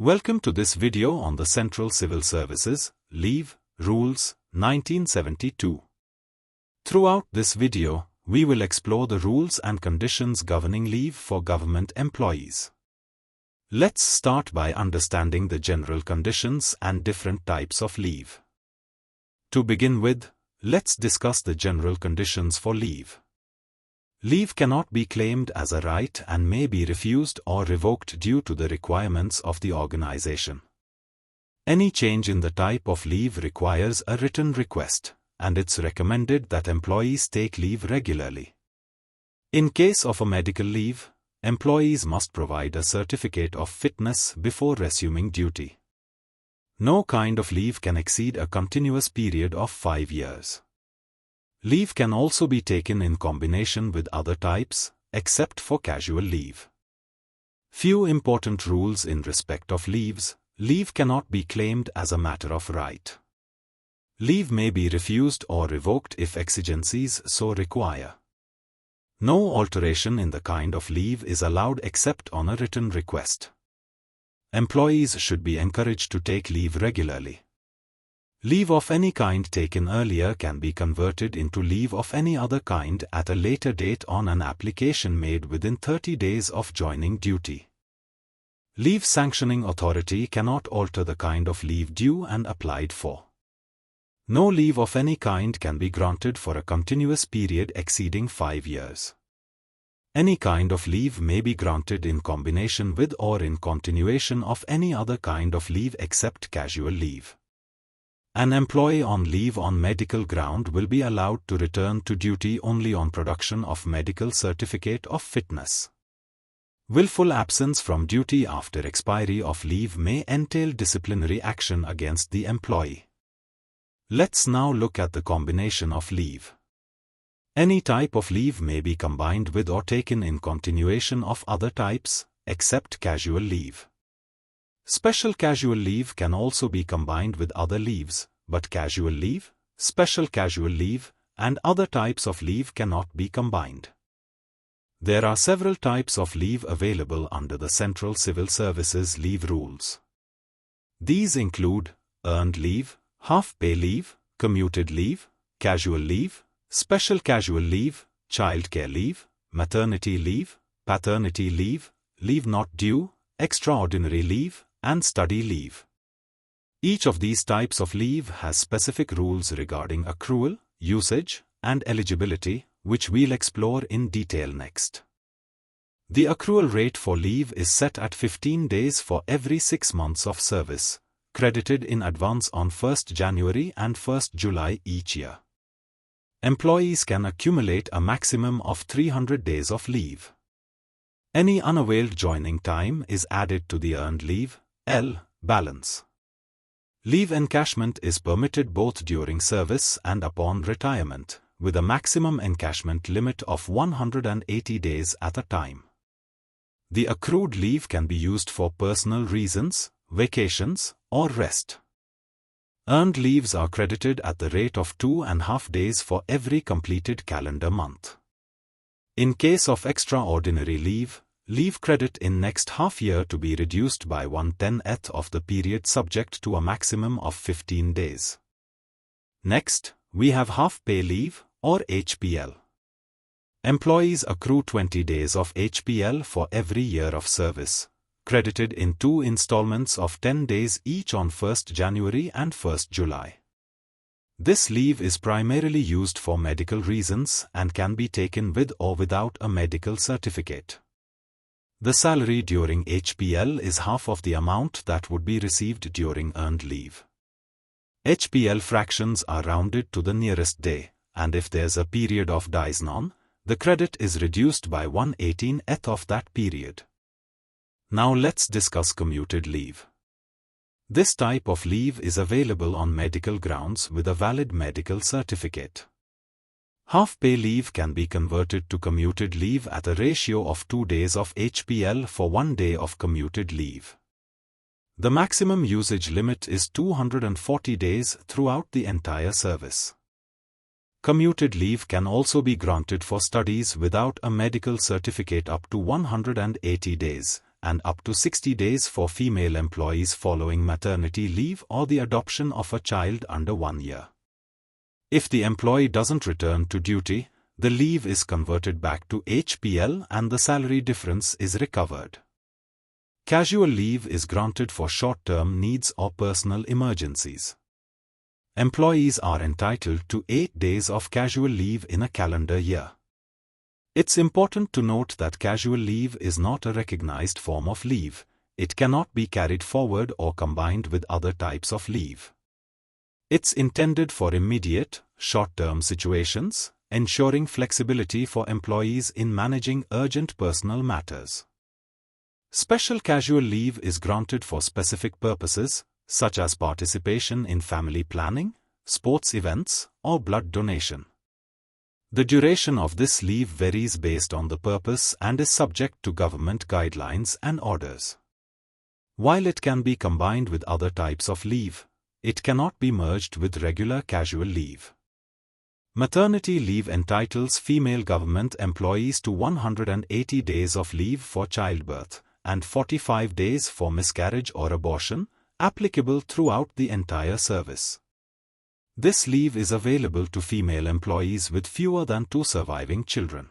Welcome to this video on the Central Civil Services, Leave, Rules, 1972. Throughout this video, we will explore the rules and conditions governing leave for government employees. Let's start by understanding the general conditions and different types of leave. To begin with, let's discuss the general conditions for leave. Leave cannot be claimed as a right and may be refused or revoked due to the requirements of the organization. Any change in the type of leave requires a written request, and it's recommended that employees take leave regularly. In case of a medical leave, employees must provide a certificate of fitness before resuming duty. No kind of leave can exceed a continuous period of 5 years. Leave can also be taken in combination with other types, except for casual leave. Few important rules in respect of leaves. Leave cannot be claimed as a matter of right. Leave may be refused or revoked if exigencies so require. No alteration in the kind of leave is allowed except on a written request. Employees should be encouraged to take leave regularly. Leave of any kind taken earlier can be converted into leave of any other kind at a later date on an application made within 30 days of joining duty. Leave sanctioning authority cannot alter the kind of leave due and applied for. No leave of any kind can be granted for a continuous period exceeding 5 years. Any kind of leave may be granted in combination with or in continuation of any other kind of leave except casual leave. An employee on leave on medical ground will be allowed to return to duty only on production of medical certificate of fitness. Willful absence from duty after expiry of leave may entail disciplinary action against the employee. Let's now look at the combination of leave. Any type of leave may be combined with or taken in continuation of other types, except casual leave. Special casual leave can also be combined with other leaves, but casual leave, special casual leave, and other types of leave cannot be combined. There are several types of leave available under the Central Civil Services leave rules. These include earned leave, half-pay leave, commuted leave, casual leave, special casual leave, childcare leave, maternity leave, paternity leave, leave not due, extraordinary leave, and study leave. Each of these types of leave has specific rules regarding accrual, usage, and eligibility, which we'll explore in detail next. The accrual rate for leave is set at 15 days for every 6 months of service, credited in advance on 1st January and 1st July each year. Employees can accumulate a maximum of 300 days of leave. Any unavailed joining time is added to the earned leave, balance. Leave encashment is permitted both during service and upon retirement, with a maximum encashment limit of 180 days at a time. The accrued leave can be used for personal reasons, vacations, or rest. Earned leaves are credited at the rate of 2.5 days for every completed calendar month. In case of extraordinary leave, leave credit in next half year to be reduced by 1/10th of the period subject to a maximum of 15 days. Next, we have half-pay leave, or HPL. Employees accrue 20 days of HPL for every year of service, credited in 2 installments of 10 days each on 1st January and 1st July. This leave is primarily used for medical reasons and can be taken with or without a medical certificate. The salary during HPL is half of the amount that would be received during earned leave. HPL fractions are rounded to the nearest day, and if there's a period of days none, the credit is reduced by 1/18th of that period. Now let's discuss commuted leave. This type of leave is available on medical grounds with a valid medical certificate. Half-pay leave can be converted to commuted leave at a ratio of 2 days of HPL for 1 day of commuted leave. The maximum usage limit is 240 days throughout the entire service. Commuted leave can also be granted for studies without a medical certificate up to 180 days, and up to 60 days for female employees following maternity leave or the adoption of a child under 1 year. If the employee doesn't return to duty, the leave is converted back to HPL and the salary difference is recovered. Casual leave is granted for short-term needs or personal emergencies. Employees are entitled to 8 days of casual leave in a calendar year. It's important to note that casual leave is not a recognized form of leave. It cannot be carried forward or combined with other types of leave. It's intended for immediate, short-term situations, ensuring flexibility for employees in managing urgent personal matters. Special casual leave is granted for specific purposes, such as participation in family planning, sports events, or blood donation. The duration of this leave varies based on the purpose and is subject to government guidelines and orders. While it can be combined with other types of leave, it cannot be merged with regular casual leave. Maternity leave entitles female government employees to 180 days of leave for childbirth and 45 days for miscarriage or abortion, applicable throughout the entire service. This leave is available to female employees with fewer than 2 surviving children.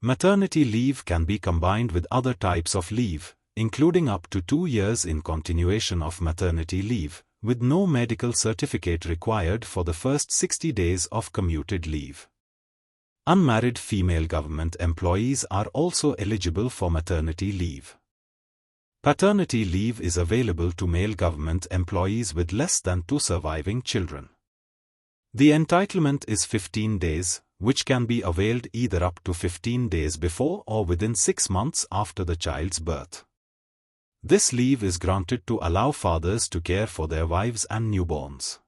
Maternity leave can be combined with other types of leave, including up to 2 years in continuation of maternity leave, with no medical certificate required for the first 60 days of commuted leave. Unmarried female government employees are also eligible for maternity leave. Paternity leave is available to male government employees with less than 2 surviving children. The entitlement is 15 days, which can be availed either up to 15 days before or within 6 months after the child's birth. This leave is granted to allow fathers to care for their wives and newborns.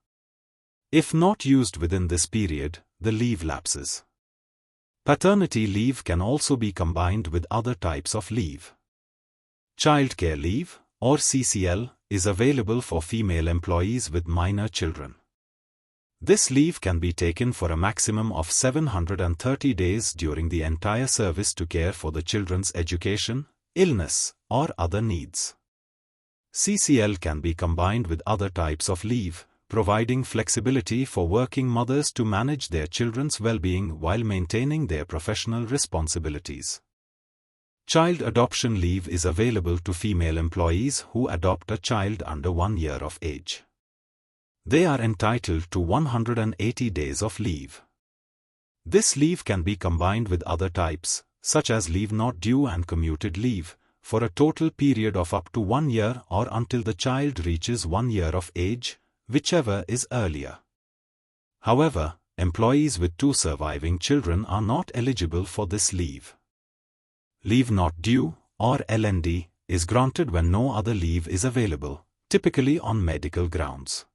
If not used within this period, the leave lapses. Paternity leave can also be combined with other types of leave. Childcare leave, or CCL, is available for female employees with minor children. This leave can be taken for a maximum of 730 days during the entire service to care for the children's education, illness, or other needs. CCL can be combined with other types of leave, providing flexibility for working mothers to manage their children's well-being while maintaining their professional responsibilities. Child adoption leave is available to female employees who adopt a child under 1 year of age. They are entitled to 180 days of leave. This leave can be combined with other types, such as leave not due and commuted leave, for a total period of up to 1 year or until the child reaches 1 year of age, whichever is earlier. However, employees with 2 surviving children are not eligible for this leave. Leave not due, or LND, is granted when no other leave is available, typically on medical grounds.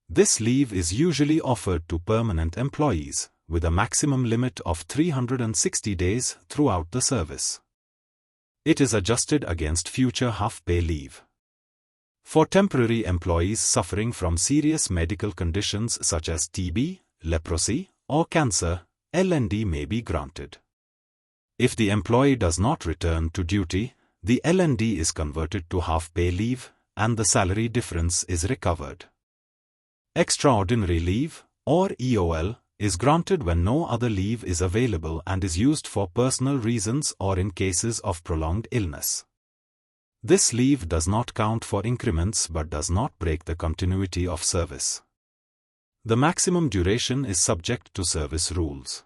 This leave is usually offered to permanent employees, with a maximum limit of 360 days throughout the service. It is adjusted against future half-pay leave. For temporary employees suffering from serious medical conditions such as TB, leprosy, or cancer, LND may be granted. If the employee does not return to duty, the LND is converted to half-pay leave, and the salary difference is recovered. Extraordinary leave, or EOL, is granted when no other leave is available and is used for personal reasons or in cases of prolonged illness. This leave does not count for increments but does not break the continuity of service. The maximum duration is subject to service rules.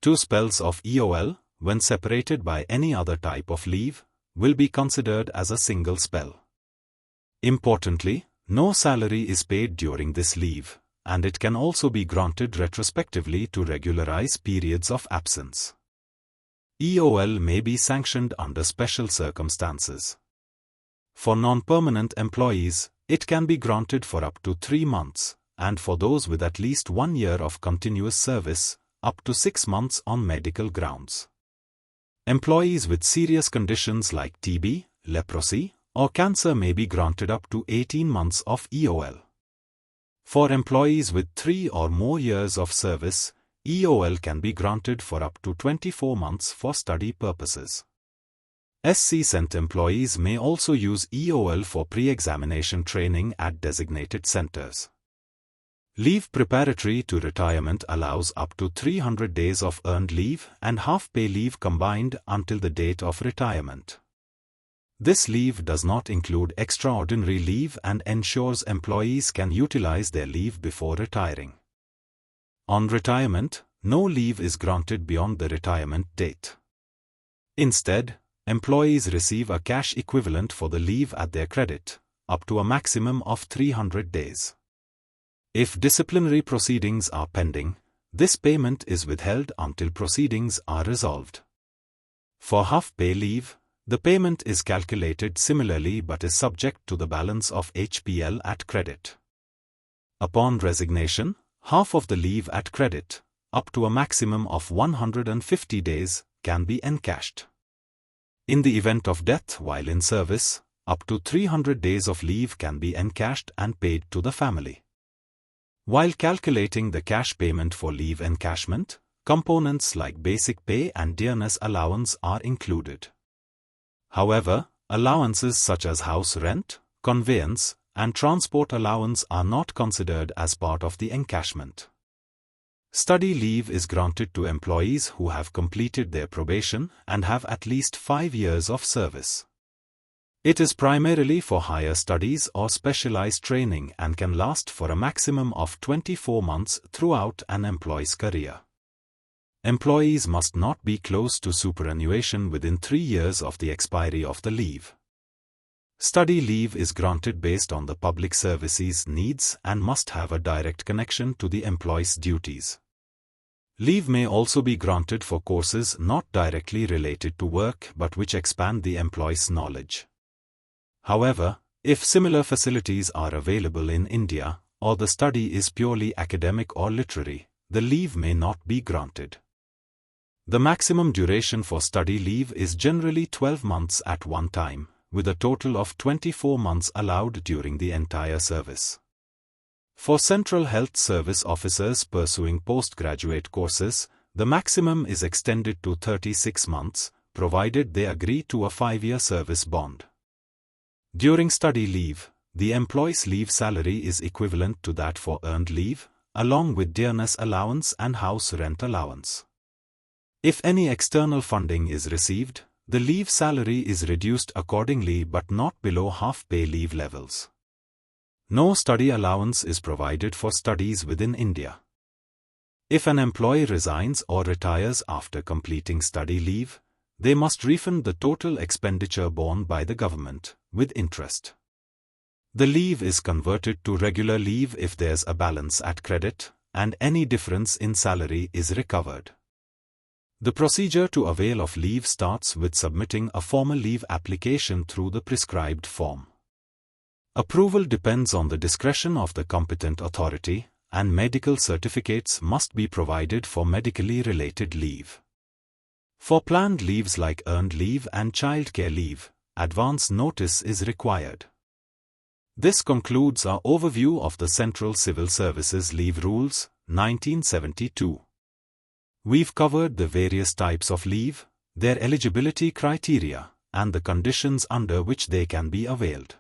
2 spells of EOL, when separated by any other type of leave, will be considered as a single spell. Importantly, no salary is paid during this leave, and it can also be granted retrospectively to regularize periods of absence. EOL may be sanctioned under special circumstances. For non-permanent employees, it can be granted for up to 3 months, and for those with at least 1 year of continuous service, up to 6 months on medical grounds. Employees with serious conditions like TB, leprosy, or cancer may be granted up to 18 months of EOL. For employees with 3 or more years of service, EOL can be granted for up to 24 months for study purposes. SC-sent employees may also use EOL for pre-examination training at designated centers. Leave preparatory to retirement allows up to 300 days of earned leave and half-pay leave combined until the date of retirement. This leave does not include extraordinary leave and ensures employees can utilize their leave before retiring. On retirement, no leave is granted beyond the retirement date. Instead, employees receive a cash equivalent for the leave at their credit, up to a maximum of 300 days. If disciplinary proceedings are pending, this payment is withheld until proceedings are resolved. For half-pay leave, the payment is calculated similarly but is subject to the balance of HPL at credit. Upon resignation, half of the leave at credit, up to a maximum of 150 days, can be encashed. In the event of death while in service, up to 300 days of leave can be encashed and paid to the family. While calculating the cash payment for leave encashment, components like basic pay and dearness allowance are included. However, allowances such as house rent, conveyance, and transport allowance are not considered as part of the encashment. Study leave is granted to employees who have completed their probation and have at least 5 years of service. It is primarily for higher studies or specialized training and can last for a maximum of 24 months throughout an employee's career. Employees must not be close to superannuation within 3 years of the expiry of the leave. Study leave is granted based on the public service's needs and must have a direct connection to the employee's duties. Leave may also be granted for courses not directly related to work but which expand the employee's knowledge. However, if similar facilities are available in India, or the study is purely academic or literary, the leave may not be granted. The maximum duration for study leave is generally 12 months at one time, with a total of 24 months allowed during the entire service. For Central Health Service officers pursuing postgraduate courses, the maximum is extended to 36 months, provided they agree to a 5-year service bond. During study leave, the employee's leave salary is equivalent to that for earned leave, along with dearness allowance and house rent allowance. If any external funding is received, the leave salary is reduced accordingly but not below half-pay leave levels. No study allowance is provided for studies within India. If an employee resigns or retires after completing study leave, they must refund the total expenditure borne by the government, with interest. The leave is converted to regular leave if there's a balance at credit, and any difference in salary is recovered. The procedure to avail of leave starts with submitting a formal leave application through the prescribed form. Approval depends on the discretion of the competent authority, and medical certificates must be provided for medically related leave. For planned leaves like earned leave and childcare leave, advance notice is required. This concludes our overview of the Central Civil Services Leave Rules, 1972. We've covered the various types of leave, their eligibility criteria, and the conditions under which they can be availed.